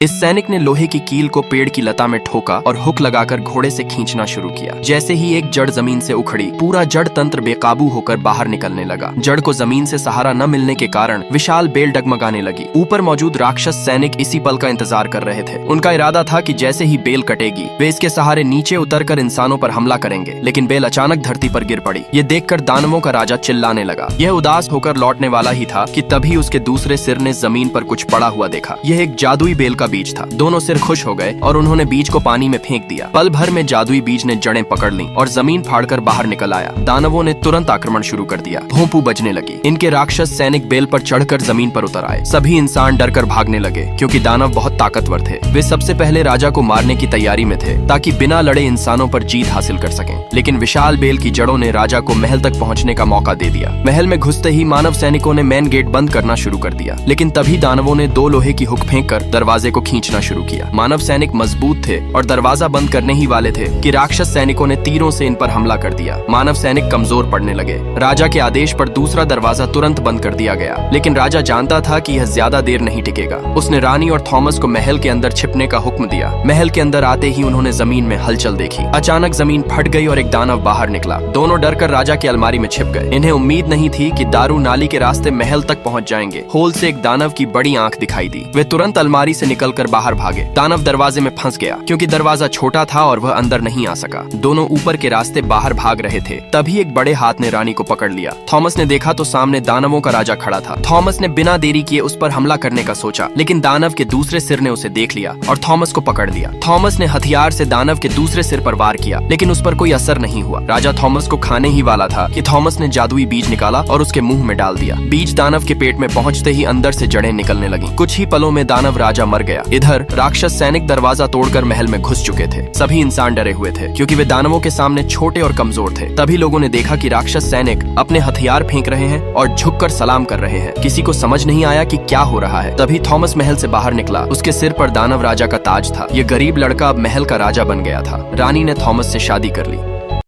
इस सैनिक ने लोहे की कील को पेड़ की लता में ठोका और हुक लगाकर घोड़े से खींचना शुरू किया। जैसे ही एक जड़ जमीन से उखड़ी, पूरा जड़ तंत्र बेकाबू होकर बाहर निकलने लगा। जड़ को जमीन से सहारा न मिलने के कारण विशाल बेल डगमगाने लगी। ऊपर मौजूद राक्षस सैनिक इसी पल का इंतजार कर रहे थे। उनका इरादा था कि जैसे ही बेल कटेगी, वे इसके सहारे नीचे उतरकर इंसानों पर हमला करेंगे। लेकिन बेल अचानक धरती पर गिर पड़ी। ये देखकर दानवों का राजा चिल्लाने लगा। यह उदास होकर लौटने वाला ही था कि तभी उसके दूसरे सिर ने जमीन पर कुछ पड़ा हुआ देखा। यह एक जादुई बेल का बीज था। दोनों सिर खुश हो गए और उन्होंने बीज को पानी में फेंक दिया। पल भर में जादुई बीज ने जड़ें पकड़ ली और जमीन फाड़कर बाहर निकल आया। दानवों ने तुरंत आक्रमण शुरू कर दिया। भोंपू बजने लगी। इनके राक्षस सैनिक बेल पर चढ़कर जमीन पर उतर आए। सभी इंसान डरकर भागने लगे क्योंकि दानव बहुत ताकतवर थे। वे सबसे पहले राजा को मारने की तैयारी में थे ताकि बिना लड़े इंसानों पर जीत हासिल कर सकें। लेकिन विशाल बेल की जड़ों ने राजा को महल तक पहुंचने का मौका दे दिया। महल में घुसते ही मानव सैनिकों ने मेन गेट बंद करना शुरू कर दिया। लेकिन तभी दानवों ने 2 लोहे की हुक फेंककर दरवाजे को खींचना शुरू किया। मानव सैनिक मजबूत थे और दरवाजा बंद करने ही वाले थे कि राक्षस सैनिकों ने तीरों से इन पर हमला कर दिया। मानव सैनिक कमजोर पड़ने लगे। राजा के आदेश पर दूसरा दरवाजा तुरंत बंद कर दिया गया। लेकिन राजा जानता था कि यह ज्यादा देर नहीं टिकेगा। उसने रानी और थॉमस को महल के अंदर छिपने का हुक्म दिया। महल के अंदर आते ही उन्होंने जमीन में हलचल देखी। अचानक जमीन फट गई और एक दानव बाहर निकला। दोनों डरकर राजा की अलमारी में छिप गए। इन्हें उम्मीद नहीं थी कि दारू नाली के रास्ते महल तक पहुंच जाएंगे। होल से एक दानव की बड़ी आंख दिखाई दी। वे तुरंत अलमारी से निकलकर बाहर भागे। दानव दरवाजे में फंस गया क्योंकि दरवाजा छोटा था और वह अंदर नहीं आ सका। दोनों ऊपर के रास्ते बाहर भाग रहे थे। तभी एक बड़े हाथ ने रानी को पकड़ लिया। थॉमस ने देखा तो सामने दानवों का राजा खड़ा था। थॉमस ने बिना देरी किए उस पर हमला करने का सोचा, लेकिन दानव के दूसरे सिर ने उसे देख लिया और थॉमस को पकड़ लिया। थॉमस ने हथियार से दानव के दूसरे सिर पर वार किया, लेकिन उस पर कोई असर नहीं हुआ। राजा थॉमस को खाने ही वाला था कि थॉमस ने जादुई बीज निकाला और उसके मुंह में डाल दिया। बीज दानव के पेट में पहुंचते ही अंदर से जड़ें निकलने लगी। कुछ ही पलों में दानव राजा मर गया। इधर राक्षस सैनिक दरवाजा तोड़कर महल में घुस चुके थे। सभी इंसान डरे हुए थे क्योंकि वे दानवों के सामने छोटे और कमजोर थे। तभी लोगों ने देखा कि राक्षस सैनिक अपने हथियार फेंक रहे हैं और झुककर सलाम कर रहे हैं। किसी को समझ नहीं आया कि क्या हो रहा है। तभी थॉमस महल से बाहर निकला। उसके सिर पर दानव राजा का ताज था। ये गरीब लड़का अब महल का राजा बन गया था। रानी ने थॉमस से शादी कर ली।